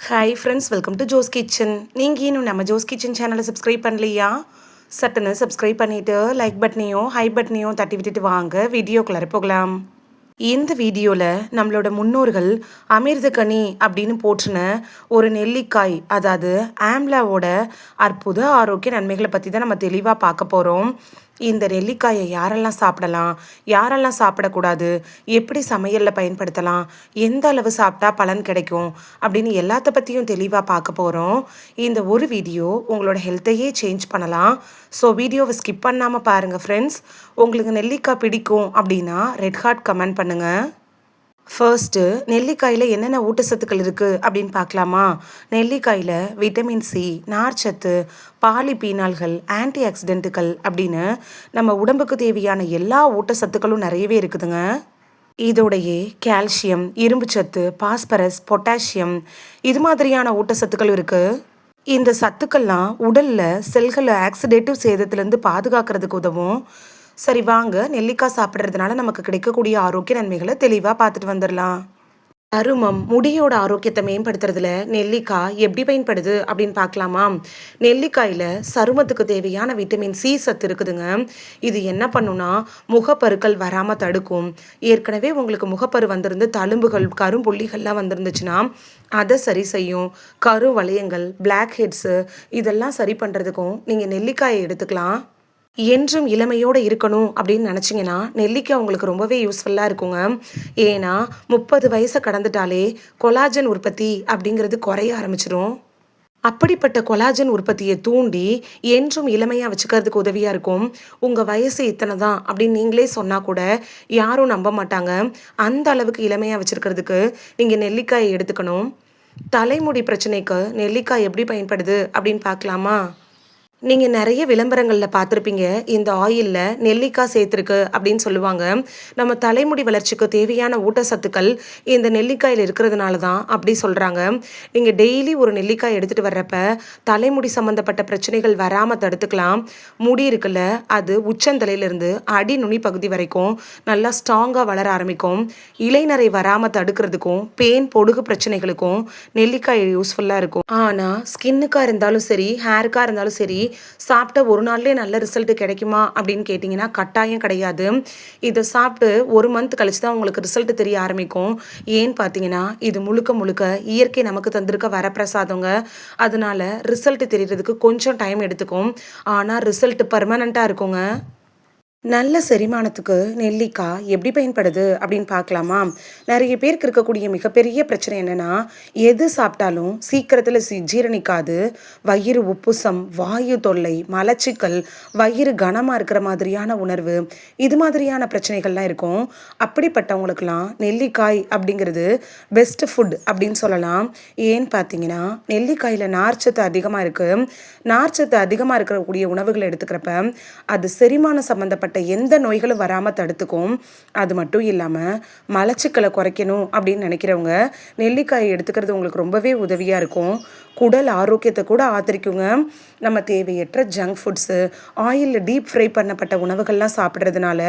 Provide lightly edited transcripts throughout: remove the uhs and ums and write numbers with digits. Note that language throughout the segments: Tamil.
Hi friends, welcome to Jo's kitchen. நீங்கள் இன்னும் நம்ம ஜோஸ் கிச்சன் சேனலை சப்ஸ்கிரைப் பண்ணலையா? சட்டுன்னு சப்ஸ்கிரைப் பண்ணிவிட்டு லைக் பட்டனையும் ஹை பட்டனையும் தட்டி விட்டுட்டு வாங்க வீடியோக்குள்ளார போகலாம். இந்த வீடியோவில் நம்மளோட முன்னோர்கள் அமிர்தகனி அப்படின்னு போற்றின ஒரு நெல்லிக்காய், அதாவது ஆம்லாவோட அற்புத ஆரோக்கிய நன்மைகளை பற்றி தான் நம்ம தெளிவாக பார்க்க போகிறோம். இந்த நெல்லிக்காயை யாரெல்லாம் சாப்பிடலாம், யாரெல்லாம் சாப்பிடக்கூடாது, எப்படி சமையலில் பயன்படுத்தலாம், எந்த அளவு சாப்பிட்டா பலன் கிடைக்கும் அப்படின்னு எல்லாத்த பற்றியும் தெளிவாக பார்க்க போகிறோம். இந்த ஒரு வீடியோ உங்களோட ஹெல்த்தையே சேஞ்ச் பண்ணலாம். ஸோ வீடியோவை ஸ்கிப் பண்ணாமல் பாருங்கள் ஃப்ரெண்ட்ஸ். உங்களுக்கு நெல்லிக்காய் பிடிக்கும் அப்படின்னா ரெட் ஹார்ட் கமெண்ட் பண்ணுங்கள். ஃபர்ஸ்ட்டு, நெல்லிக்காயில் என்னென்ன ஊட்டச்சத்துக்கள் இருக்குது அப்படின்னு பார்க்கலாமா? நெல்லிக்காயில் விட்டமின் சி, நார்ச்சத்து, பாலிபீனால்கள், ஆன்டி ஆக்சிடென்ட்டுகள் அப்படின்னு நம்ம உடம்புக்கு தேவையான எல்லா ஊட்டச்சத்துக்களும் நிறையவே இருக்குதுங்க. இதோடையே கால்சியம், இரும்புச்சத்து, பாஸ்பரஸ், பொட்டாசியம் இது மாதிரியான ஊட்டச்சத்துக்கள் இருக்குது. இந்த சத்துக்கள்லாம் உடலில் செல்களை ஆக்சிடேட்டிவ் சேதத்திலேருந்து பாதுகாக்கிறதுக்கு உதவும். சரி வாங்க, நெல்லிக்காய் சாப்பிட்றதுனால நமக்கு கிடைக்கக்கூடிய ஆரோக்கிய நன்மைகளை தெளிவாக பார்த்துட்டு வந்துடலாம். சருமம், முடியோட ஆரோக்கியத்தை மேம்படுத்துறதுல நெல்லிக்காய் எப்படி பயன்படுது அப்படின்னு பார்க்கலாமா? நெல்லிக்காயில் சருமத்துக்கு தேவையான விட்டமின் சி சத்து இருக்குதுங்க. இது என்ன பண்ணுன்னா முகப்பருக்கள் வராமல் தடுக்கும். ஏற்கனவே உங்களுக்கு முகப்பரு வந்திருந்து தழும்புகள், கரும்புள்ளிகள்லாம் வந்துருந்துச்சுன்னா அதை சரி செய்யும். கரு வளையங்கள், பிளாக் ஹெட்ஸு இதெல்லாம் சரி பண்ணுறதுக்கும் நீங்கள் நெல்லிக்காயை எடுத்துக்கலாம். என்றும் இளமையோடு இருக்கணும் அப்படின்னு நினச்சிங்கன்னா நெல்லிக்காய் உங்களுக்கு ரொம்பவே யூஸ்ஃபுல்லாக இருக்குங்க. ஏன்னா 30 வயசை கடந்துட்டாலே கொலாஜன் உற்பத்தி அப்படிங்கிறது குறைய ஆரம்பிச்சிடும். அப்படிப்பட்ட கொலாஜன் உற்பத்தியை தூண்டி என்றும் இளமையாக வச்சுக்கிறதுக்கு உதவியாக இருக்கும். உங்கள் வயசு இத்தனை தான் அப்படின்னு நீங்களே சொன்னால் கூட யாரும் நம்ப மாட்டாங்க. அந்த அளவுக்கு இளமையாக வச்சுருக்கிறதுக்கு நீங்கள் நெல்லிக்காயை எடுத்துக்கணும். தலைமுடி பிரச்சனைக்கு நெல்லிக்காய் எப்படி பயன்படுது அப்படின்னு பார்க்கலாமா? நீங்கள் நிறைய விளம்பரங்களில் பார்த்துருப்பீங்க, இந்த ஆயிலில் நெல்லிக்காய் சேர்த்துருக்கு அப்படின்னு சொல்லுவாங்க. நம்ம தலைமுடி வளர்ச்சிக்கு தேவையான ஊட்டச்சத்துக்கள் இந்த நெல்லிக்காயில் இருக்கிறதுனால தான் அப்படி சொல்கிறாங்க. நீங்கள் டெய்லி ஒரு நெல்லிக்காய் எடுத்துகிட்டு வர்றப்ப தலைமுடி சம்மந்தப்பட்ட பிரச்சனைகள் வராமல் தடுத்துக்கலாம். முடி இருக்குல்ல, அது உச்சந்தலையிலிருந்து அடி நுனி பகுதி வரைக்கும் நல்லா ஸ்ட்ராங்காக வளர ஆரம்பிக்கும். இலைநரை வராமல் தடுக்கிறதுக்கும் பேன் பொடுகு பிரச்சனைகளுக்கும் நெல்லிக்காய் யூஸ்ஃபுல்லாக இருக்கும். ஆனால் ஸ்கின்னுக்காக இருந்தாலும் சரி, ஹேருக்காக இருந்தாலும் சரி, சாப்பிட்ட ஒரு நாள்லேயே நல்ல ரிசல்ட் கிடைக்குமா அப்படின்னு கேட்டிங்கன்னா கட்டாயம் கிடையாது. இதை சாப்பிட்டு ஒரு மந்த் கழிச்சு தான் உங்களுக்கு ரிசல்ட் தெரிய ஆரம்பிக்கும். ஏன்னு பார்த்தீங்கன்னா இது முழுக்க முழுக்க இயற்கை நமக்கு தந்திருக்க வரப்பிரசாதங்க. அதனால ரிசல்ட் தெரியறதுக்கு கொஞ்சம் டைம் எடுத்துக்கும். ஆனால் ரிசல்ட் பர்மனண்ட்டாக இருக்குங்க. நல்ல செரிமானத்துக்கு நெல்லிக்காய் எப்படி பயன்படுது அப்படின்னு பார்க்கலாமா? நிறைய பேருக்கு இருக்கக்கூடிய மிகப்பெரிய பிரச்சனை என்னென்னா, எது சாப்பிட்டாலும் சீக்கிரத்தில் ஜீரணிக்காது. வயிறு உப்புசம், வாயு தொல்லை, மலச்சிக்கல், வயிறு கனமாக இருக்கிற மாதிரியான உணர்வு, இது மாதிரியான பிரச்சனைகள்லாம் இருக்கும். அப்படிப்பட்டவங்களுக்கெல்லாம் நெல்லிக்காய் அப்படிங்கிறது பெஸ்ட் ஃபுட் அப்படின்னு சொல்லலாம். ஏன்னு பார்த்தீங்கன்னா நெல்லிக்காயில் நார்ச்சத்து அதிகமாக இருக்குது. நார்ச்சத்து அதிகமாக இருக்கக்கூடிய உணவுகளை எடுத்துக்கிறப்ப அது செரிமான சம்மந்தப்பட்ட எந்த நோய்களும் வராமல் தடுத்துக்கும். அது மட்டும் இல்லாமல் மலச்சிக்கலை குறைக்கணும் அப்படின்னு நினைக்கிறவங்க நெல்லிக்காயை எடுத்துக்கிறது உங்களுக்கு ரொம்பவே உதவியாக இருக்கும். குடல் ஆரோக்கியத்தை கூட ஆதரிக்குங்க. நம்ம தேவையற்ற ஜங்க் ஃபுட்ஸு, ஆயிலில் டீப் ஃப்ரை பண்ணப்பட்ட உணவுகள்லாம் சாப்பிட்றதுனால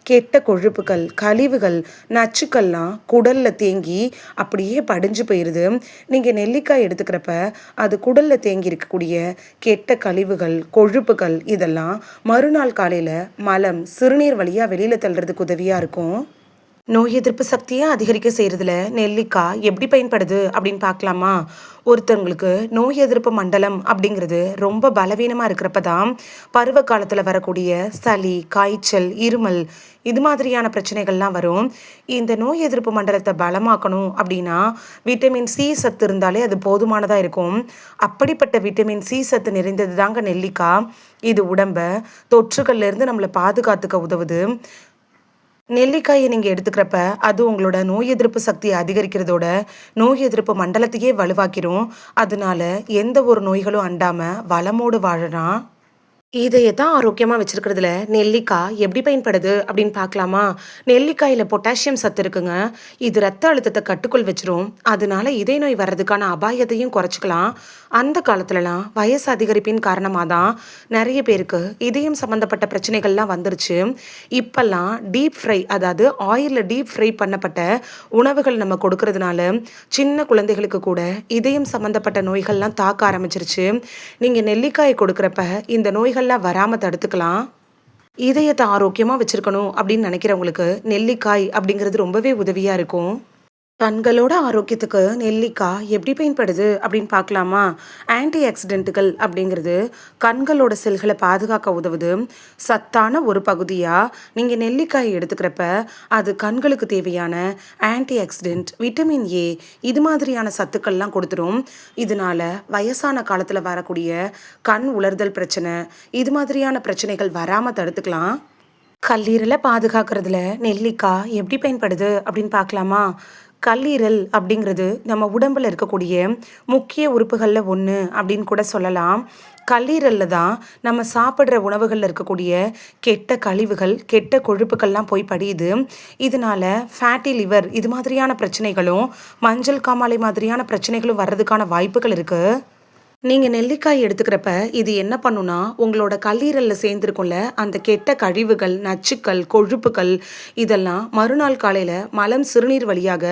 கெட்ட கொழுப்புகள், கழிவுகள், நச்சுக்கள்லாம் குடலில் தேங்கி அப்படியே படிஞ்சு போயிடுது. நீங்கள் நெல்லிக்காய் எடுத்துக்கிறப்ப அது குடலில் தேங்கி இருக்கக்கூடிய கெட்ட கழிவுகள், கொழுப்புகள் இதெல்லாம் மறுநாள் காலையில் மலம், சிறுநீர் வழியாக வெளியில் தள்ளுறதுக்கு உதவியாக இருக்கும். நோய் எதிர்ப்பு சக்தியை அதிகரிக்க செய்கிறதுல நெல்லிக்காய் எப்படி பயன்படுது அப்படின்னு பார்க்கலாமா? ஒருத்தவங்களுக்கு நோய் எதிர்ப்பு மண்டலம் அப்படிங்கிறது ரொம்ப பலவீனமாக இருக்கிறப்ப தான் பருவ காலத்தில் வரக்கூடிய சளி, காய்ச்சல், இருமல் இது மாதிரியான பிரச்சனைகள்லாம் வரும். இந்த நோய் எதிர்ப்பு மண்டலத்தை பலமாக்கணும் அப்படின்னா விட்டமின் சி சத்து இருந்தாலே அது போதுமானதாக இருக்கும். அப்படிப்பட்ட விட்டமின் சி சத்து நிறைந்தது தாங்க நெல்லிக்காய். இது உடம்பை தொற்றுகள்லேருந்து நம்மளை பாதுகாத்துக்க உதவுது. நெல்லிக்காயை நீங்கள் எடுத்துக்கிறப்ப அது உங்களோட நோய் எதிர்ப்பு சக்தியை அதிகரிக்கிறதோட நோய் எதிர்ப்பு மண்டலத்தையே வலுவாக்கிரும். அதனால எந்த ஒரு நோய்களும் அண்டாமல் வளமோடு வாழலாம். இதய தான் ஆரோக்கியமா வச்சிருக்கிறதுல நெல்லிக்காய் எப்படி பயன்படுது அப்படின்னு பார்க்கலாமா? நெல்லிக்காயில பொட்டாசியம் சத்து இருக்குங்க. இது ரத்த அழுத்தத்தை கட்டுக்குள் வச்சிரும். அதனால இதய நோய் வர்றதுக்கான அபாயத்தையும் குறைச்சிக்கலாம். அந்த காலத்துலலாம் வயசு அதிகரிப்பின் காரணமா தான் நிறைய பேருக்கு இதயம் சம்பந்தப்பட்ட பிரச்சனைகள்லாம் வந்துருச்சு. இப்பல்லாம் டீப் ஃப்ரை, அதாவது ஆயில்ல டீப் ஃப்ரை பண்ணப்பட்ட உணவுகள் நம்ம கொடுக்கறதுனால சின்ன குழந்தைகளுக்கு கூட இதயம் சம்பந்தப்பட்ட நோய்கள்லாம் தாக்க ஆரம்பிச்சிருச்சு. நீங்க நெல்லிக்காய் கொடுக்குறப்ப இந்த நோய்கள்லாம் வராம தடுத்துக்கலாம். இதயத்தை ஆரோக்கியமா வச்சிருக்கணும் அப்படின்னு நினைக்கிறவங்களுக்கு நெல்லிக்காய் அப்படிங்கிறது ரொம்பவே உதவியா இருக்கும். கண்களோட ஆரோக்கியத்துக்கு நெல்லிக்காய் எப்படி பயன்படுது அப்படின்னு பார்க்கலாமா? ஆன்டி ஆக்சிடென்ட்டுகள் அப்படிங்கிறது கண்களோட செல்களை பாதுகாக்க உதவுது. சத்தான ஒரு பகுதியாக நீங்கள் நெல்லிக்காய் எடுத்துக்கிறப்ப அது கண்களுக்கு தேவையான ஆன்டி ஆக்சிடென்ட், விட்டமின் ஏ இது மாதிரியான சத்துக்கள்லாம் கொடுத்துரும். இதனால வயசான காலத்தில் வரக்கூடிய கண் உலர்தல் பிரச்சனை, இது மாதிரியான பிரச்சனைகள் வராமல் தடுத்துக்கலாம். கல்லீரலை பாதுகாக்கிறதுல நெல்லிக்காய் எப்படி பயன்படுது அப்படின்னு பார்க்கலாமா? கல்லீரல் அப்படிங்கிறது நம்ம உடம்புல இருக்கக்கூடிய முக்கிய உறுப்புகளில் ஒன்று அப்படின்னு கூட சொல்லலாம். கல்லீரலில் தான் நம்ம சாப்பிட்ற உணவுகளில் இருக்கக்கூடிய கெட்ட கழிவுகள், கெட்ட கொழுப்புக்கள்லாம் போய் படியுது. இதனால ஃபேட்டி லிவர் இது மாதிரியான பிரச்சனைகளும், மஞ்சள் காமாலை மாதிரியான பிரச்சனைகளும் வர்றதுக்கான வாய்ப்புகள் இருக்குது. நீங்க நெல்லிக்காய் எடுத்துக்கிறப்ப, இது என்ன பண்ணும்னா, உங்களோட கல்லீரல்ல சேர்ந்திருக்கும்ல, அந்த கெட்ட கழிவுகள், நச்சுக்கள், கொழுப்புக்கள் இதெல்லாம் மறுநாள் காலையில மலம், சிறுநீர் வழியாக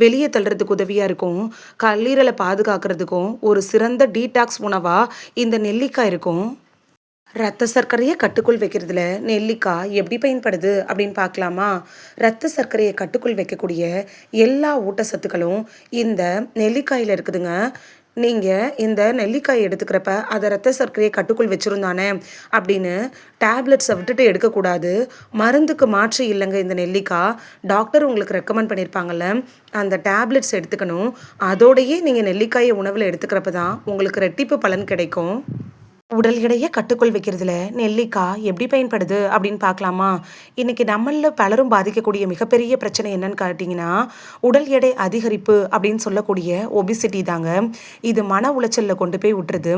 வெளியே தள்ளுறதுக்கு உதவியா இருக்கும். கல்லீரல பாதுகாக்கிறதுக்கும் ஒரு சிறந்த டீடாக்ஸ் உணவா இந்த நெல்லிக்காய் இருக்கும். ரத்த சர்க்கரையை கட்டுக்குள் வைக்கிறதுல நெல்லிக்காய் எப்படி பயன்படுது அப்படின்னு பார்க்கலாமா? ரத்த சர்க்கரையை கட்டுக்குள் வைக்கக்கூடிய எல்லா ஊட்டச்சத்துக்களும் இந்த நெல்லிக்காயில் இருக்குதுங்க. நீங்கள் இந்த நெல்லிக்காய் எடுத்துக்கிறப்ப அதை ரத்த சர்க்கரையை கட்டுக்குள் வச்சுருந்தானே அப்படின்னு டேப்லெட்ஸை விட்டுட்டு எடுக்கக்கூடாது. மருந்துக்கு மாற்று இல்லைங்க இந்த நெல்லிக்காய். டாக்டர் உங்களுக்கு ரெக்கமெண்ட் பண்ணியிருப்பாங்கல்ல, அந்த டேப்லெட்ஸ் எடுத்துக்கணும். அதோடையே நீங்கள் நெல்லிக்காயை உணவில் எடுத்துக்கிறப்ப தான் உங்களுக்கு ரெட்டிப்பு பலன் கிடைக்கும். உடல் எடையை கட்டுக்குள் வைக்கிறதுல நெல்லிக்காய் எப்படி பயன்படுது அப்படின்னு பார்க்கலாமா? இன்னைக்கு நம்மள பலரும் பாதிக்கக்கூடிய மிகப்பெரிய பிரச்சனை என்னன்னு கேட்டிங்கன்னா, உடல் எடை அதிகரிப்பு அப்படின்னு சொல்லக்கூடிய ஒபிசிட்டி தாங்க. இது மன உளைச்சலில் கொண்டு போய் விட்டுருது.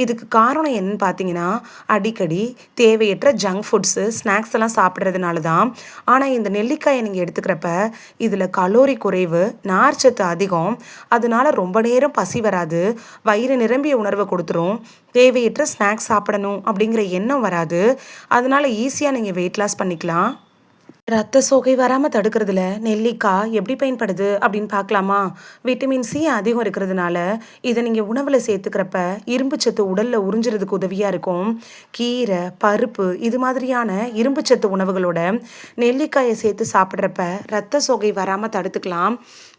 இதுக்கு காரணம் என்னன்னு பார்த்தீங்கன்னா, அடிக்கடி தேவையற்ற ஜங்க் ஃபுட்ஸு, ஸ்நாக்ஸ் எல்லாம் சாப்பிட்றதுனால தான். ஆனால் இந்த நெல்லிக்காயை நீங்கள் எடுத்துக்கிறப்ப இதில் கலோரி குறைவு, நார்ச்சத்து அதிகம். அதனால ரொம்ப நேரம் பசி வராது, வயிறு நிரம்பிய உணர்வை கொடுத்துரும். தேவையற்ற ஸ்நாக்ஸ் சாப்பிடணும் அப்படிங்கிற எண்ணம் வராது. அதனால ஈஸியாக நீங்கள் வெயிட் லாஸ் பண்ணிக்கலாம். ரத்த சோகை வராமல் தடுக்கிறதுல நெல்லிக்காய் எப்படி பயன்படுது அப்படின்னு பார்க்கலாமா? விட்டமின் சி அதிகம் இருக்கிறதுனால இதை நீங்கள் உணவில் சேர்த்துக்கிறப்ப இரும்புச்சத்து உடலில் உறிஞ்சுறதுக்கு உதவியாக இருக்கும். கீரை, பருப்பு இது மாதிரியான இரும்புச்சத்து உணவுகளோட நெல்லிக்காயை சேர்த்து சாப்பிட்றப்ப ரத்த சோகை வராமல் தடுத்துக்கலாம்.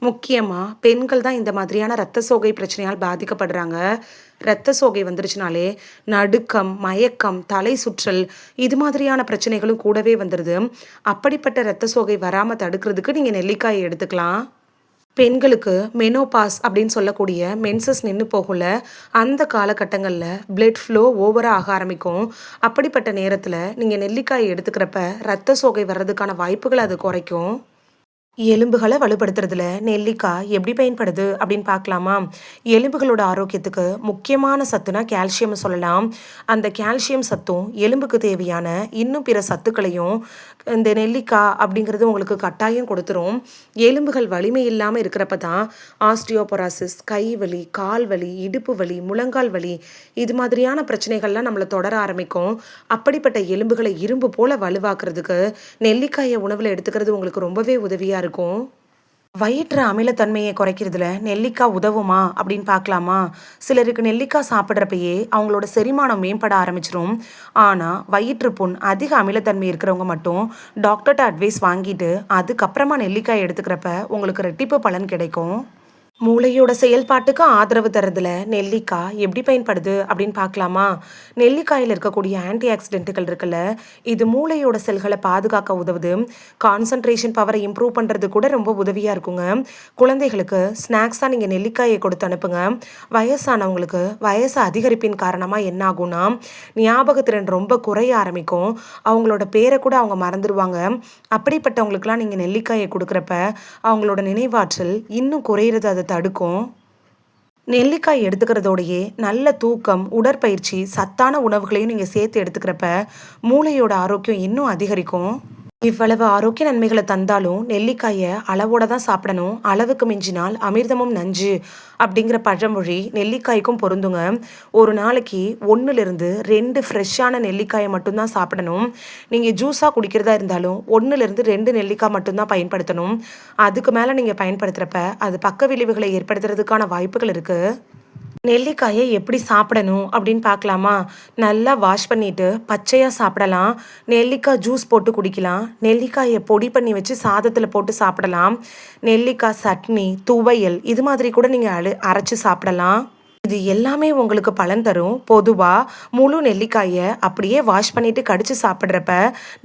முக்கியமாக பெண்கள் தான் இந்த மாதிரியான ரத்த சோகை பிரச்சனையால் பாதிக்கப்படுறாங்க. இரத்த சோகை வந்துருச்சுனாலே நடுக்கம், மயக்கம், தலை சுற்றல் இது மாதிரியான பிரச்சனைகளும் கூடவே வந்துடுது. அப்படிப்பட்ட இரத்த சோகை வராமல் தடுக்கிறதுக்கு நீங்கள் நெல்லிக்காயை எடுத்துக்கலாம். பெண்களுக்கு மெனோபாஸ் அப்படின்னு சொல்லக்கூடிய மென்சஸ் நின்று போகல, அந்த காலகட்டங்களில் பிளட் ஃப்ளோ ஓவராக ஆக ஆரம்பிக்கும். அப்படிப்பட்ட நேரத்தில் நீங்கள் நெல்லிக்காயை எடுத்துக்கிறப்ப இரத்த சோகை வர்றதுக்கான வாய்ப்புகளை அது குறைக்கும். எலும்புகளை வலுப்படுத்துறதுல நெல்லிக்காய் எப்படி பயன்படுது அப்படின்னு பார்க்கலாமா? எலும்புகளோட ஆரோக்கியத்துக்கு முக்கியமான சத்துனா கால்சியம் சொல்லலாம். அந்த கால்சியம் சத்தும் எலும்புக்கு தேவையான இன்னும் பிற சத்துக்களையும் இந்த நெல்லிக்காய் அப்படிங்கிறது உங்களுக்கு கட்டாயம் கொடுத்துரும். எலும்புகள் வலிமை இல்லாமல் இருக்கிறப்ப தான் ஆஸ்டியோபொராசிஸ், கை வலி, கால் வலி, இடுப்பு வலி, முழங்கால் வலி இது மாதிரியான பிரச்சனைகள்லாம் நம்மளை தொடர ஆரம்பிக்கும். அப்படிப்பட்ட எலும்புகளை இரும்பு போல வலுவாக்குறதுக்கு நெல்லிக்காயை உணவில் எடுத்துக்கிறது உங்களுக்கு ரொம்பவே உதவியாக இருக்கும். வயிற்று அமிலத்தன்மையை குறைக்கிறதுல நெல்லிக்காய் உதவுமா அப்படின்னு பார்க்கலாமா? சிலருக்கு நெல்லிக்காய் சாப்பிட்றப்பயே அவங்களோட செரிமானம் மேம்பட ஆரம்பிச்சிரும். ஆனால் வயிற்று புண், அதிக அமிலத்தன்மை இருக்கிறவங்க மட்டும் டாக்டர்கிட்ட அட்வைஸ் வாங்கிட்டு அதுக்கப்புறமா நெல்லிக்காய் எடுத்துக்கிறப்ப உங்களுக்கு ரெட்டிப்பு பலன் கிடைக்கும். மூளையோட செயல்பாட்டுக்கு ஆதரவு தரதுல நெல்லிக்காய் எப்படி பயன்படுது அப்படின்னு பார்க்கலாமா? நெல்லிக்காயில் இருக்கக்கூடிய ஆன்டி ஆக்சிடென்ட்டுகள் இருக்குல்ல, இது மூளையோட செல்களை பாதுகாக்க உதவுது. கான்சன்ட்ரேஷன் பவரை இம்ப்ரூவ் பண்ணுறது கூட ரொம்ப உதவியாக இருக்குங்க. குழந்தைகளுக்கு ஸ்நாக்ஸாக நீங்கள் நெல்லிக்காயை கொடுத்து அனுப்புங்க. வயசானவங்களுக்கு வயசு அதிகரிப்பின் காரணமாக என்ன ஆகும்னா, ஞாபகத்திறன் ரொம்ப குறைய ஆரம்பிக்கும். அவங்களோட பேரை கூட அவங்க மறந்துடுவாங்க. அப்படிப்பட்டவங்களுக்குலாம் நீங்கள் நெல்லிக்காயை கொடுக்குறப்ப அவங்களோட நினைவாற்றல் இன்னும் குறையிறது அதை தடுக்கும். நெல்லிக்காய் எடுத்துக்கிறதோடையே நல்ல தூக்கம், உடற்பயிற்சி, சத்தான உணவுகளையும் நீங்க சேர்த்து எடுத்துக்கிறப்ப, மூளையோட ஆரோக்கியம் இன்னும் அதிகரிக்கும். இவ்வளவு ஆரோக்கிய நன்மைகளை தந்தாலும் நெல்லிக்காயை அளவோட தான் சாப்பிடணும். அளவுக்கு மிஞ்சினால் அமிர்தமும் நஞ்சு அப்படிங்கிற பழமொழி நெல்லிக்காய்க்கும் பொருந்துங்க. ஒரு நாளைக்கு 1லிருந்து 2 ஃப்ரெஷ்ஷான நெல்லிக்காயை மட்டும்தான் சாப்பிடணும். நீங்கள் ஜூஸாக குடிக்கிறதா இருந்தாலும் 1லிருந்து 2 நெல்லிக்காய் மட்டும்தான் பயன்படுத்தணும். அதுக்கு மேலே நீங்கள் பயன்படுத்துகிறப்ப அது பக்க விளைவுகளை ஏற்படுத்துறதுக்கான வாய்ப்புகள் இருக்குது. நெல்லிக்காயை எப்படி சாப்பிடணும் அப்படின்னு பார்க்கலாமா? நல்லா வாஷ் பண்ணிட்டு பச்சையாக சாப்பிடலாம். நெல்லிக்காய் ஜூஸ் போட்டு குடிக்கலாம். நெல்லிக்காயை பொடி பண்ணி வச்சு சாதத்தில் போட்டு சாப்பிடலாம். நெல்லிக்காய் சட்னி, துவையல் இது மாதிரி கூட நீங்கள் அரைச்சி சாப்பிடலாம். இது எல்லாமே உங்களுக்கு பலன் தரும். பொதுவாக முழு நெல்லிக்காயை அப்படியே வாஷ் பண்ணிட்டு கடிச்சு சாப்பிட்றப்ப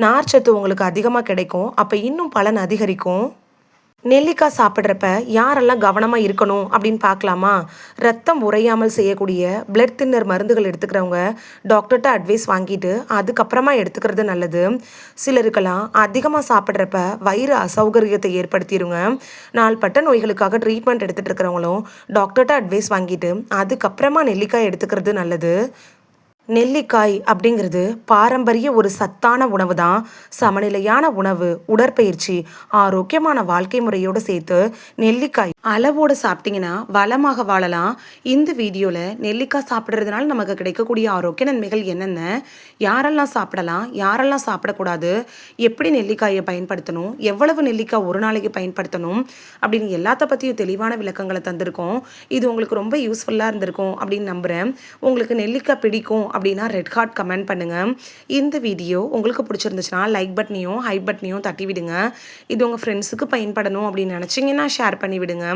நார்ச்சத்து உங்களுக்கு அதிகமாக கிடைக்கும். அப்போ இன்னும் பலன் அதிகரிக்கும். நெல்லிக்காய் சாப்பிட்றப்ப யாரெல்லாம் கவனமாக இருக்கணும் அப்படின்னு பார்க்கலாமா? ரத்தம் உறையாமல் செய்யக்கூடிய பிளட் தின்னர் மருந்துகள் எடுத்துக்கிறவங்க டாக்டர்கிட்ட அட்வைஸ் வாங்கிட்டு அதுக்கப்புறமா எடுத்துக்கிறது நல்லது. சிலருக்கெல்லாம் அதிகமாக சாப்பிட்றப்ப வயிறு அசௌகரியத்தை ஏற்படுத்திடுங்க. நாள்பட்ட நோய்களுக்காக ட்ரீட்மெண்ட் எடுத்துகிட்டு இருக்கிறவங்களும் டாக்டர்கிட்ட அட்வைஸ் வாங்கிட்டு அதுக்கப்புறமா நெல்லிக்காய் எடுத்துக்கிறது நல்லது. நெல்லிக்காய் அப்படிங்கிறது பாரம்பரிய ஒரு சத்தான உணவு தான். சமநிலையான உணவு, உடற்பயிற்சி, ஆரோக்கியமான வாழ்க்கை முறையோடு சேர்த்து நெல்லிக்காய் அளவோடு சாப்பிட்டீங்கன்னா வளமாக வாழலாம். இந்த வீடியோவில் நெல்லிக்காய் சாப்பிட்றதுனால நமக்கு கிடைக்கக்கூடிய ஆரோக்கிய நன்மைகள் என்னென்ன, யாரெல்லாம் சாப்பிடலாம், யாரெல்லாம் சாப்பிடக்கூடாது, எப்படி நெல்லிக்காயை பயன்படுத்தணும், எவ்வளவு நெல்லிக்காய் ஒரு நாளைக்கு பயன்படுத்தணும் அப்படின்னு எல்லாத்த பற்றியும் தெளிவான விளக்கங்களை தந்திருக்கோம். இது உங்களுக்கு ரொம்ப யூஸ்ஃபுல்லாக இருந்திருக்கும் அப்படின்னு நம்புகிறேன். உங்களுக்கு நெல்லிக்காய் பிடிக்கும் அப்படின்னா ரெட் ஹார்ட் கமெண்ட் பண்ணுங்கள். இந்த வீடியோ உங்களுக்கு பிடிச்சிருந்துச்சுன்னா லைக் பட்டனையும் ஹை பட்டனையும் தட்டி விடுங்க. இது உங்கள் ஃப்ரெண்ட்ஸுக்கு பயன்படணும் அப்படின்னு நினச்சிங்கன்னா ஷேர் பண்ணி விடுங்க.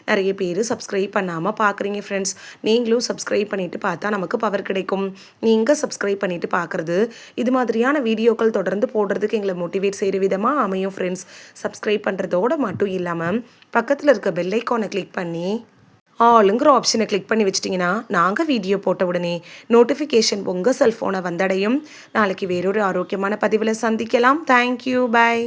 நிறைய பேர் சப்ஸ்கிரைப் பண்ணாமல் பார்க்குறீங்க ஃப்ரெண்ட்ஸ். நீங்களும் சப்ஸ்கிரைப் பண்ணிவிட்டு பார்த்தா நமக்கு பவர் கிடைக்கும். நீங்கள் சப்ஸ்கிரைப் பண்ணிவிட்டு பார்க்குறது இது மாதிரியான வீடியோக்கள் தொடர்ந்து போடுறதுக்கு எங்களை மோட்டிவேட் செய்கிற விதமாக அமையும் ஃப்ரெண்ட்ஸ். சப்ஸ்கிரைப் பண்ணுறதோடு மட்டும் இல்லாமல் பக்கத்தில் இருக்க பெல் ஐக்கானை கிளிக் பண்ணி ஆளுங்கிற ஆப்ஷனை கிளிக் பண்ணி வச்சிட்டிங்கன்னா நாங்கள் வீடியோ போட்ட உடனே நோட்டிஃபிகேஷன் உங்கள் செல்ஃபோனை வந்தடையும். நாளைக்கு வேறொரு ஆரோக்கியமான பதிவில் சந்திக்கலாம். Thank you, by.